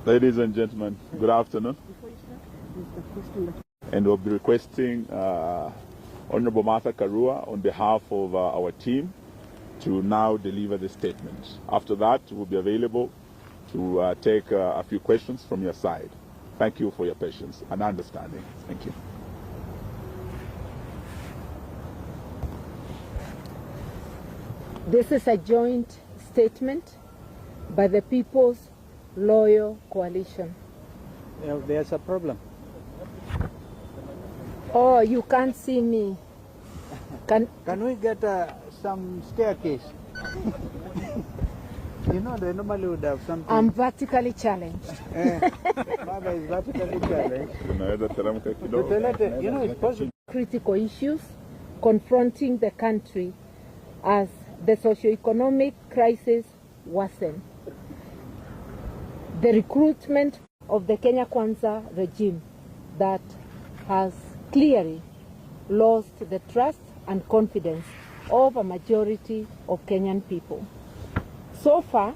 Ladies and gentlemen, good afternoon. And we'll be requesting Honorable Martha Karua on behalf of our team to now deliver the statement. After that, we'll be available to take a few questions from your side. Thank you for your patience and understanding. Thank you. This is a joint statement by the People's Loyal Coalition. There's a problem. Oh, you can't see me. Can we get some staircase? You know, they normally would have something. I'm vertically challenged. Baba is vertically challenged. You know, it's possible. Critical issues confronting the country as the socio-economic crisis worsens. The recruitment of the Kenya Kwanza regime that has clearly lost the trust and confidence of a majority of Kenyan people. So far,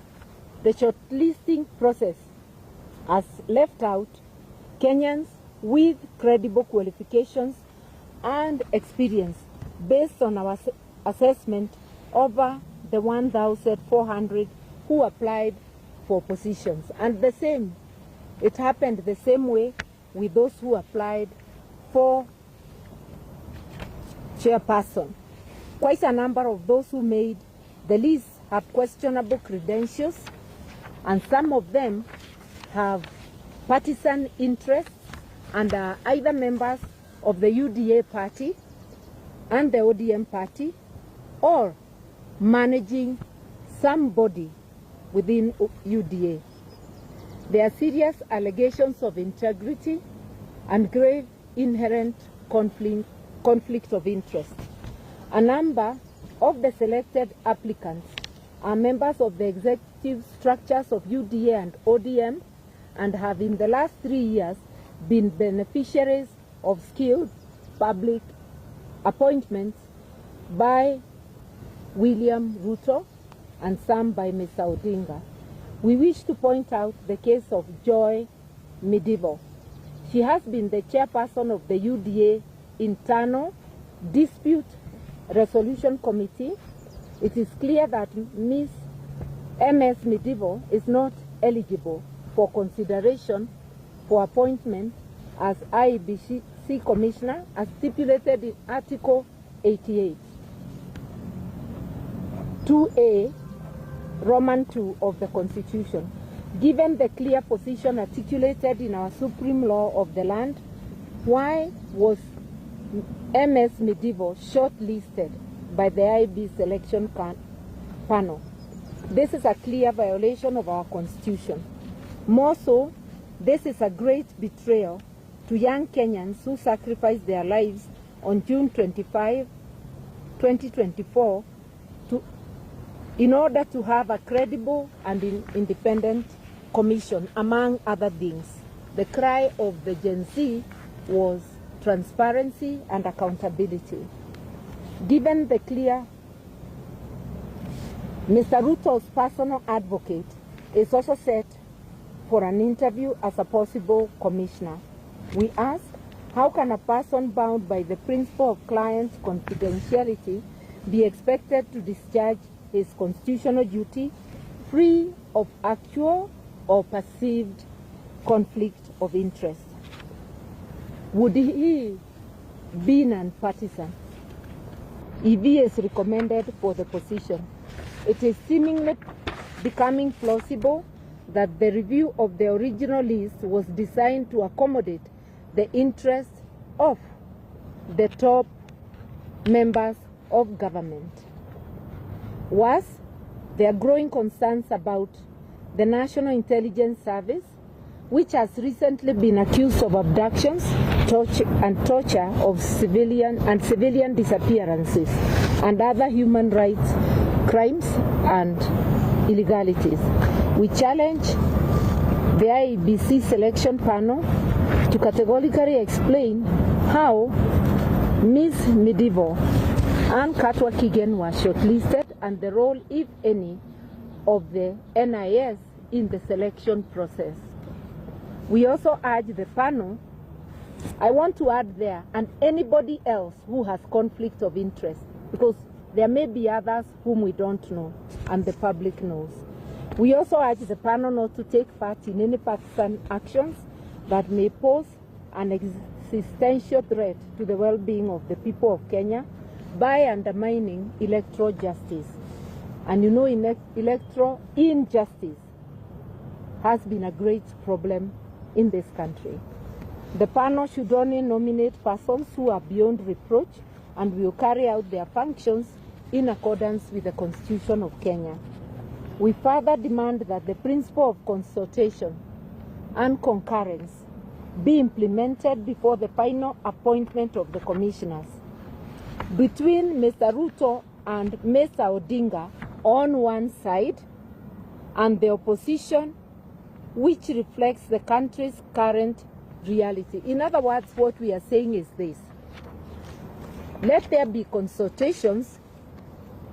the shortlisting process has left out Kenyans with credible qualifications and experience based on our assessment over the 1,400 who applied for positions. And it happened the same way with those who applied for chairperson. Quite a number of those who made the list have questionable credentials, and some of them have partisan interests and are either members of the UDA party and the ODM party, or managing somebody within UDA. There are serious allegations of integrity and grave inherent conflict of interest. A number of the selected applicants are members of the executive structures of UDA and ODM and have in the last 3 years been beneficiaries of skilled public appointments by William RUTO and some by Mr. Odinga. We wish to point out the case of Joy Medieval. She has been the chairperson of the UDA Internal Dispute Resolution Committee. It is clear that Ms. MS Medieval is not eligible for consideration for appointment as IEBC Commissioner as stipulated in Article 88, 2A, Roman 2 of the Constitution. Given the clear position articulated in our supreme law of the land, why was MS Medieval shortlisted by the IB selection panel? This is a clear violation of our Constitution. More so, this is a great betrayal to young Kenyans who sacrificed their lives on June 25, 2024 in order to have a credible and independent commission, among other things. The cry of the Gen Z was transparency and accountability. Given the clear, Mr. Ruto's personal advocate is also set for an interview as a possible commissioner. We ask, how can a person bound by the principle of client confidentiality be expected to discharge his constitutional duty free of actual or perceived conflict of interest? Would he be non-partisan if he is recommended for the position? It is seemingly becoming plausible that the review of the original list was designed to accommodate the interests of the top members of government. Worse, there are growing concerns about the National Intelligence Service, which has recently been accused of abductions, torture of civilian disappearances, and other human rights crimes and illegalities. We challenge the IEBC selection panel to categorically explain how Ms. Midivo and Katwa Kigen were shortlisted, and the role, if any, of the NIS in the selection process. We also urge the panel, I want to add there, and anybody else who has conflict of interest, because there may be others whom we don't know and the public knows. We also urge the panel not to take part in any partisan actions that may pose an existential threat to the well-being of the people of Kenya by undermining electoral justice. And you know, electoral injustice has been a great problem in this country. The panel should only nominate persons who are beyond reproach and will carry out their functions in accordance with the Constitution of Kenya. We further demand that the principle of consultation and concurrence be implemented before the final appointment of the commissioners. Between Mr. RUTO and Mr. Odinga on one side, and the opposition, which reflects the country's current reality. In other words, what we are saying is this: let there be consultations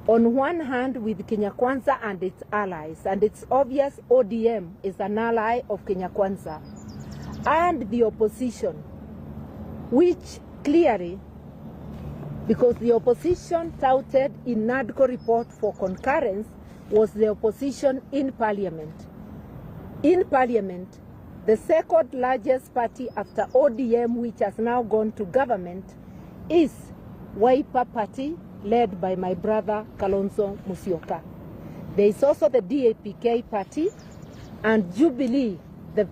on one hand with Kenya Kwanza and its allies, and it's obvious ODM is an ally of Kenya Kwanza, and the opposition, which clearly, because the opposition touted in NADCO report for concurrence was the opposition in parliament. In parliament, the second largest party after ODM, which has now gone to government, is Wiper Party, led by my brother Kalonzo Musyoka. There is also the DAPK party and Jubilee, the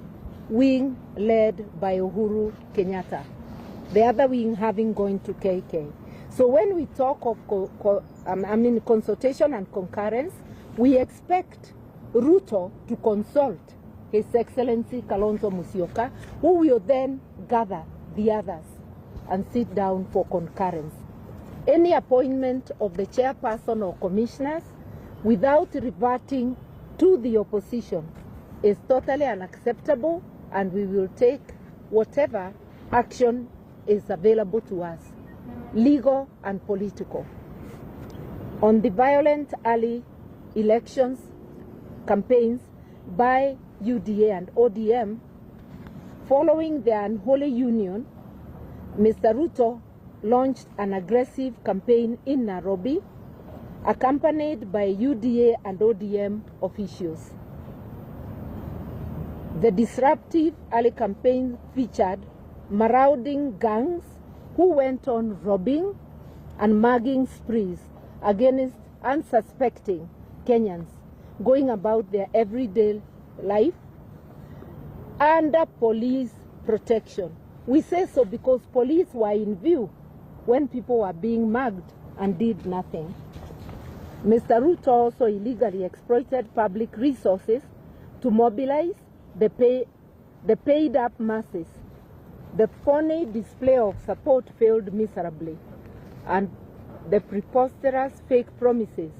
wing led by Uhuru Kenyatta, the other wing having gone to KK. So when we talk of consultation and concurrence, we expect RUTO to consult His Excellency Kalonzo Musyoka, who will then gather the others and sit down for concurrence. Any appointment of the chairperson or commissioners without reverting to the opposition is totally unacceptable, and we will take whatever action is available to us, legal and political. On the violent early elections campaigns by UDA and ODM, following their unholy union, Mr. RUTO launched an aggressive campaign in Nairobi, accompanied by UDA and ODM officials. The disruptive early campaign featured marauding gangs who went on robbing and mugging sprees against unsuspecting Kenyans going about their everyday life under police protection. We say so because police were in view when people were being mugged and did nothing. Mr. RUTO also illegally exploited public resources to mobilize the paid-up masses. The phony display of support failed miserably, and the preposterous fake promises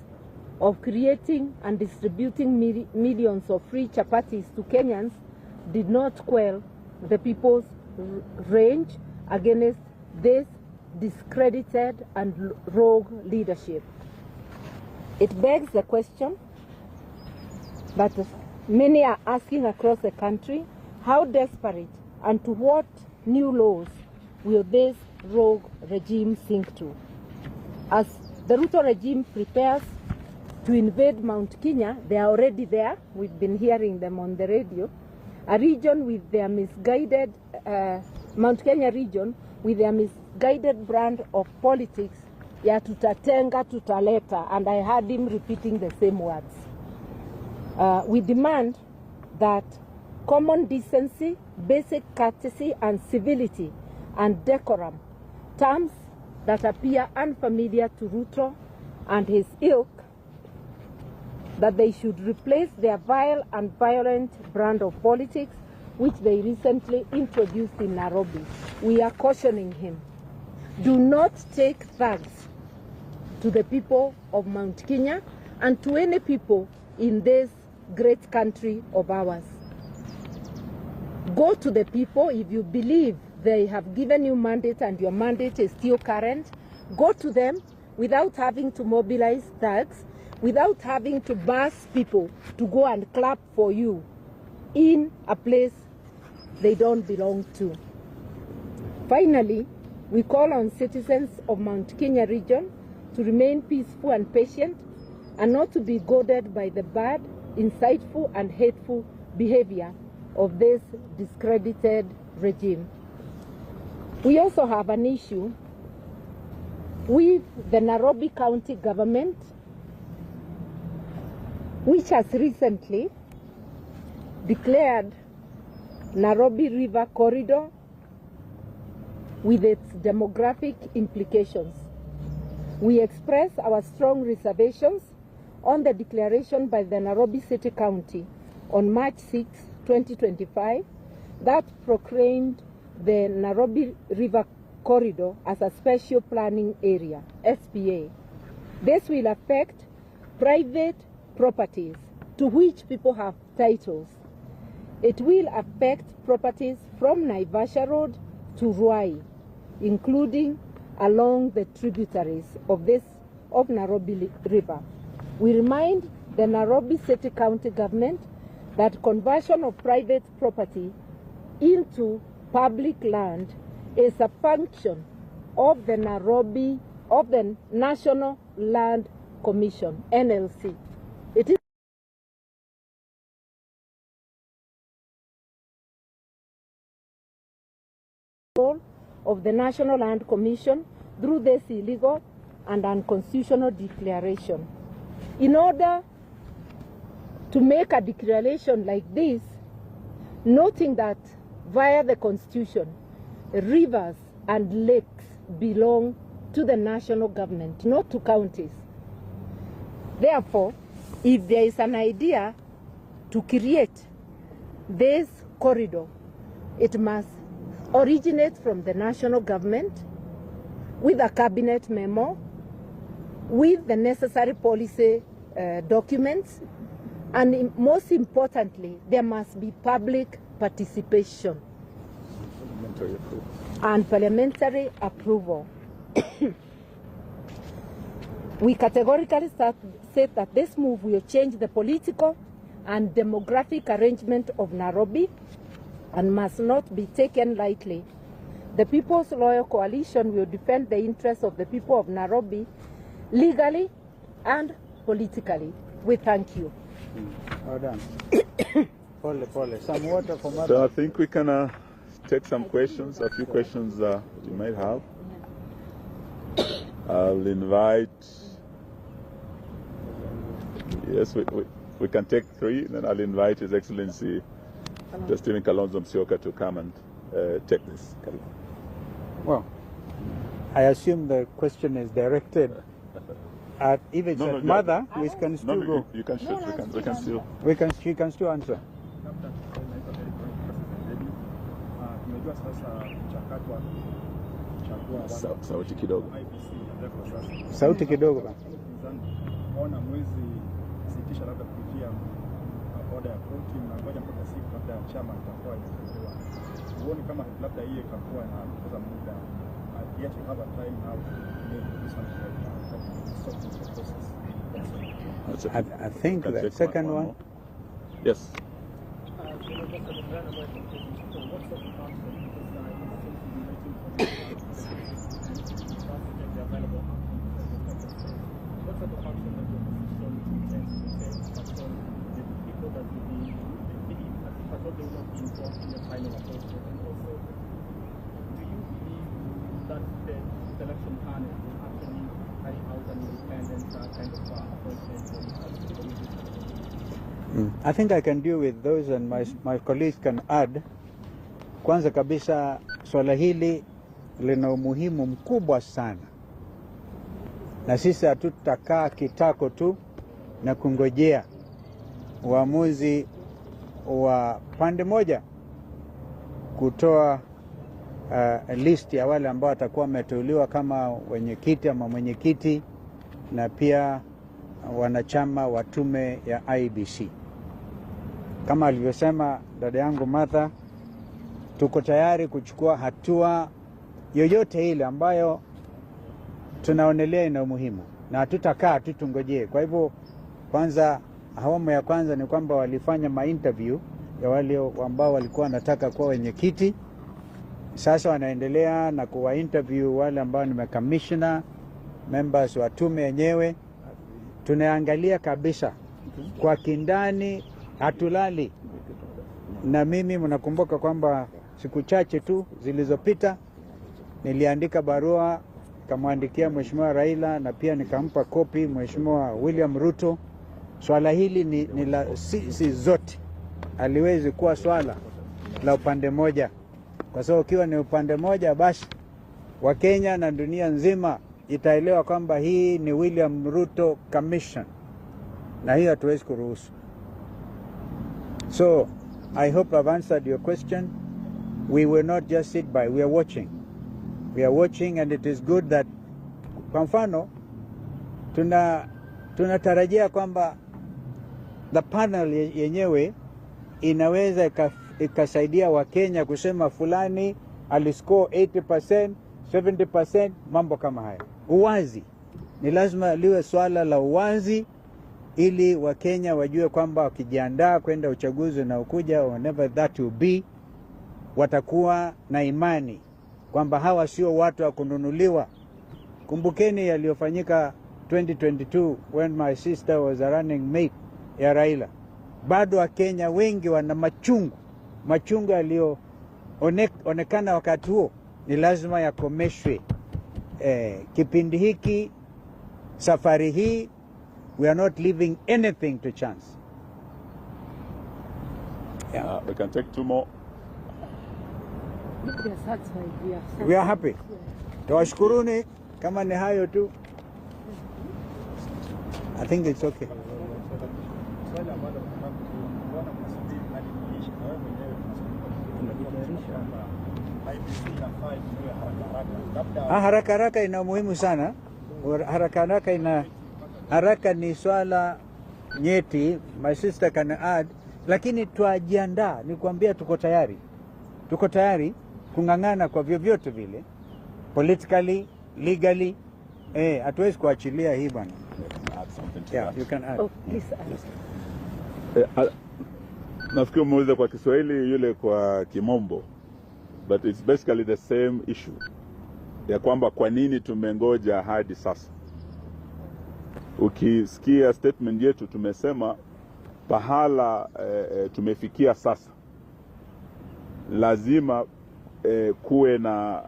of creating and distributing millions of free chapatis to Kenyans did not quell the people's rage against this discredited and rogue leadership. It begs the question that many are asking across the country: how desperate and to what new laws will this rogue regime sink to? As the RUTO regime prepares to invade Mount Kenya, they are already there. We've been hearing them on the radio. A region with their misguided, Mount Kenya region with their misguided brand of politics, ya tutatenga tutaleta, and I heard him repeating the same words. We demand that common decency, basic courtesy and civility and decorum, terms that appear unfamiliar to RUTO and his ilk, that they should replace their vile and violent brand of politics which they recently introduced in Nairobi. We are cautioning him. Do not take thugs to the people of Mount Kenya and to any people in this great country of ours. Go to the people if you believe they have given you mandate and your mandate is still current, go to them without having to mobilize thugs, without having to bus people to go and clap for you in a place they don't belong to. Finally, we call on citizens of Mount Kenya region to remain peaceful and patient and not to be goaded by the bad, insightful and hateful behavior of this discredited regime. We also have an issue with the Nairobi County government, which has recently declared Nairobi River Corridor with its demographic implications. We express our strong reservations on the declaration by the Nairobi City County on March 6, 2025, that proclaimed the Nairobi River Corridor as a special planning area, SPA. This will affect private properties to which people have titles. It will affect properties from Naivasha Road to Ruai, including along the tributaries of Nairobi River. We remind the Nairobi City County government that conversion of private property into public land is a function of the National Land Commission, NLC. It is role of the National Land Commission through this illegal and unconstitutional declaration. In order to make a declaration like this, noting that via the Constitution, rivers and lakes belong to the national government, not to counties. Therefore, if there is an idea to create this corridor, it must originate from the national government with a cabinet memo, with the necessary policy documents, and most importantly, there must be public participation and parliamentary approval. We categorically say that this move will change the political and demographic arrangement of Nairobi and must not be taken lightly. The People's Loyal Coalition will defend the interests of the people of Nairobi legally and politically. We thank you. Well done. Pole. Some water for mother. So I think we can take some questions, a few questions you might have. I'll invite, yes, we can take 3, then I'll invite His Excellency Stephen Kalonzo Musyoka to come and take this. Well, I assume the question is directed at, if it's at mother, we can still go. You can shoot, we can still. She can still answer. Sauti kidogo. Sauti kidogo ba. Ona mwezi sitisha labda kupitia boda ya koti na ngoja mpaka siku labda chama itakuwa inafunguliwa. Uone kama labda hiyo ikakuwa na kuza muda. Yet you have a time now to do something like that. I think the second one. Yes. I think I can deal with those and my colleagues can add. Kwanza kabisa, swala hili lina umuhimu mkubwa sana, na sisi hatutakaa kitako tu na kungojea uamuzi wa pande moja kutoa list ya wale ambao watakuwa wameteuliwa kama wenyekiti ama mwenyekiti na pia wanachama wa tume ya IEBC. Kama alivyosema dada yangu Martha, tuko tayari kuchukua hatua yoyote ile ambayo tunaonelea ina umuhimu, na hatutakaa tu tungojee. Kwa hivyo kwanza, awamu ya kwanza ni kwamba walifanya ma-interview ya wale ambao walikuwa wanataka kuwa wenyekiti. Sasa wanaendelea na kuwa interview wale ambao ni commissioner, members wa tume yenyewe. Tunaangalia kabisa kwa kindani, hatulali. Na mimi mnakumbuka kwamba siku chache tu zilizopita niliandika barua kamwandikia Mheshimiwa Raila na pia nikampa kopi Mheshimiwa William Ruto. Swala hili ni la sisi zote, aliwezi kuwa swala la upande moja, kwa sababu ukiwa ni upande moja basi Wakenya na dunia nzima itaelewa kwamba hii ni William Ruto Commission, na hiyo hatuwezi kuruhusu. So I hope I've answered your question. We will not just sit by, we are watching. We are watching, and it is good that, kwa mfano, tunatarajia kwamba the panel yenyewe inaweza ikasaidia Wakenya kusema fulani aliscore 80%, 70%, mambo kama haya. Uwazi ni lazima liwe swala la uwazi, ili Wakenya wajue kwamba wakijiandaa kwenda uchaguzi na ukuja, whenever that will be, watakuwa na imani kwamba hawa sio watu wa kununuliwa. Kumbukeni yaliyofanyika 2022 when my sister was a running mate ya Raila. Bado Wakenya wengi wana machungu yaliyoonekana wakati huo, ni lazima yakomeshwe. Kipindi hiki, safari hii, we are not leaving anything to chance. Yeah. We can take two more. We are happy. Tawashukuruni, kama ni hayo tu. I think it's okay. Haraka ina umuhimu sana. Haraka ni swala nyeti, my sister can add, lakini tuajiandaa. Ni kuambia tuko tayari kungangana kwa vyovyote vile, politically, legally. Hatuwezi kuachilia hii bwana. Yeah, you can add. Oh, please add. Nafikiri muulize kwa Kiswahili, yule kwa Kimombo, but it's basically the same issue ya kwamba kwa nini tumengoja hadi sasa. Ukisikia statement yetu tumesema pahala tumefikia sasa, lazima kuwe na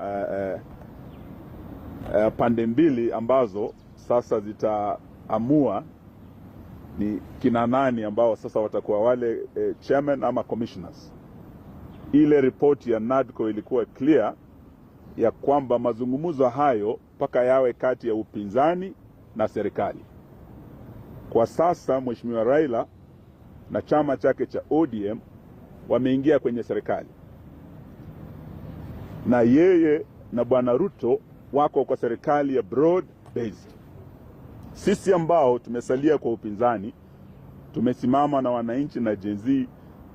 pande mbili ambazo sasa zitaamua ni kina nani ambao sasa watakuwa wale chairman ama commissioners. Ile report ya NADCO ilikuwa clear ya kwamba mazungumzo hayo mpaka yawe kati ya upinzani na serikali. Kwa sasa Mheshimiwa Raila na chama chake cha ODM wameingia kwenye serikali, na yeye na Bwana Ruto wako kwa serikali ya broad based. Sisi ambao tumesalia kwa upinzani tumesimama na wananchi na Gen Z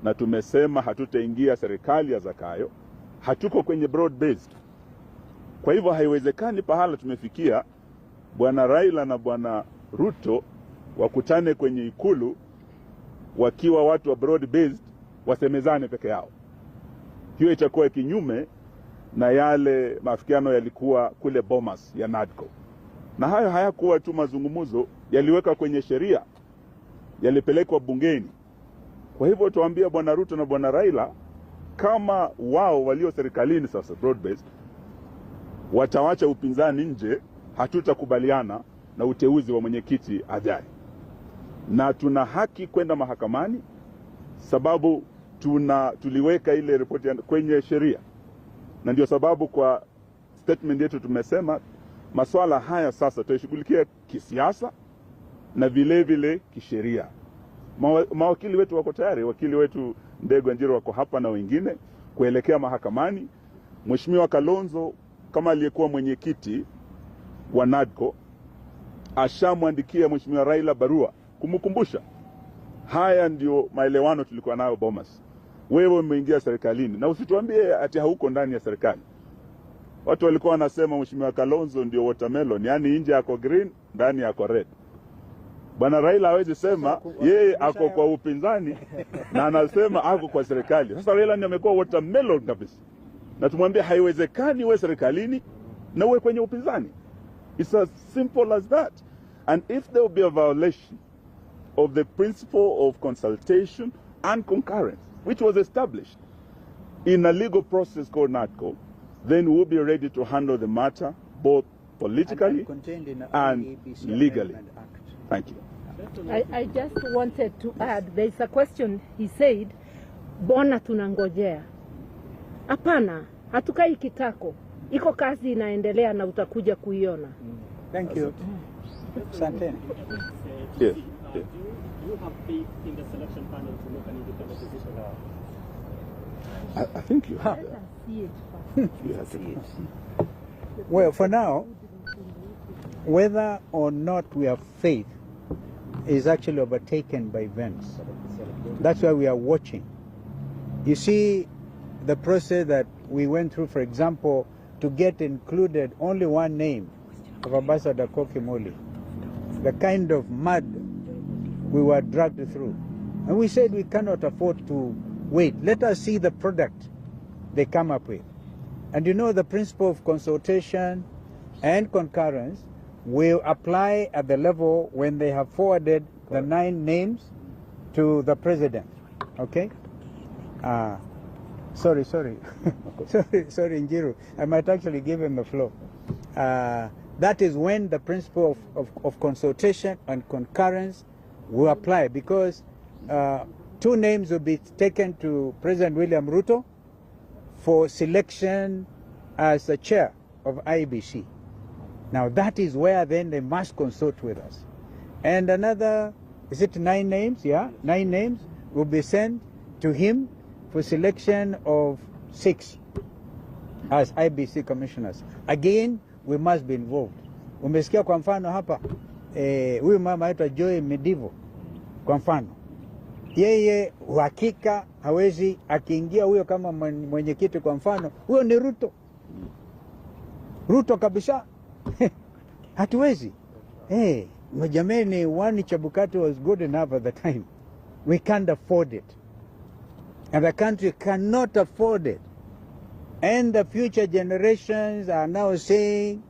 na tumesema hatutaingia serikali ya Zakayo, hatuko kwenye broad based. Kwa hivyo haiwezekani pahala tumefikia Bwana Raila na Bwana Ruto wakutane kwenye ikulu wakiwa watu wa broad based wasemezane peke yao. Hiyo itakuwa kinyume na yale maafikiano yalikuwa kule Bomas ya NADCO. Na hayo hayakuwa tu mazungumzo, yaliweka kwenye sheria, yalipelekwa bungeni. Kwa hivyo tuambia Bwana Ruto na Bwana Raila, kama wao walio serikalini sasa broad based watawacha upinzani nje, hatutakubaliana na uteuzi wa mwenyekiti ajaye. Na tuna haki kwenda mahakamani sababu tuliweka ile report kwenye sheria. Na ndio sababu kwa statement yetu tumesema masuala haya sasa tutashughulikia kisiasa na vile vile kisheria. Mawakili wetu wako tayari, wakili wetu Ndegwa Njiro wako hapa na wengine kuelekea mahakamani. Mheshimiwa Kalonzo kama aliyekuwa mwenyekiti wa NADCO ashamwandikia Mheshimiwa Raila barua kumkumbusha. Haya ndio maelewano tulikuwa nayo Bomas. wewe umeingia serikalini, na usituambie ati hauko ndani ya serikali. Watu walikuwa wanasema Mheshimiwa Kalonzo ndio watermelon, yani nje yako green, ndani yako red. Bwana Raila hawezi sema yeye ako kwa upinzani na anasema ako kwa serikali. Sasa Raila ndiye amekuwa watermelon kabisa. Na tumwambie haiwezekani uwe serikalini na uwe kwenye upinzani. It's as simple as that. And if there will be a violation of the principle of consultation and concurrence, which was established in a legal process called NATCO, then we'll be ready to handle the matter both politically and IEBC legally. Act. Thank you. I just wanted to add, there is a question he said, bona tunangojea. Hapana, hatukai kitako. Iko kazi inaendelea na utakuja kuiona. Thank you. Asante. Yes. Do you have faith in the selection panel to make an independent decision? I think you have. Let us see it first. You have to. Well, for now, whether or not we have faith is actually overtaken by events. That's why we are watching. You see, the process that we went through, for example, to get included only one name of Ambassador Kokimoli, the kind of mud we were dragged through. And we said we cannot afford to wait. Let us see the product they come up with. And you know, the principle of consultation and concurrence will apply at the level when they have forwarded the 9 names to the president. Okay? Sorry, sorry, Njiru. I might actually give him the floor. That is when the principle of consultation and concurrence will apply, because 2 names will be taken to President William RUTO for selection as the chair of IEBC. Now that is where then they must consult with us. And another, is it 9 names? Yeah, 9 names will be sent to him for selection of 6 as IEBC commissioners. Again, we must be involved. Umesikia kwa mfano hapa, huyu mama aitwa Joy Medivo, kwa mfano. Yeye uhakika hawezi akiingia huyo kama mwenyekiti kwa mfano, huyo ni RUTO. RUTO kabisa. Hatuwezi. Jameni, one Chabukati was good enough at the time. We can't afford it. And the country cannot afford it. And the future generations are now saying,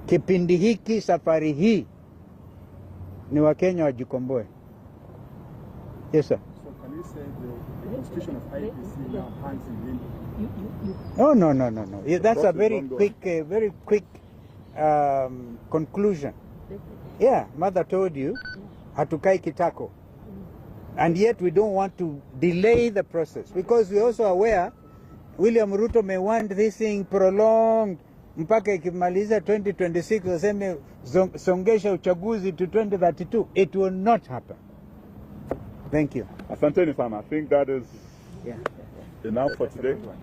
kipindi hiki, safari hii, ni Wakenya wajikomboe. Yes, sir. So can you say the constitution of IEBC now hangs in limbo? No. Yeah, that's a very quick conclusion. Yeah, mother told you, hatukai kitako. And yet we don't want to delay the process, because we're also aware William Ruto may want this thing prolonged mpaka ikimaliza 2026 waseme songesha uchaguzi to 2032. It will not happen. Thank you. Asanteni sana. I think that is enough for today. No,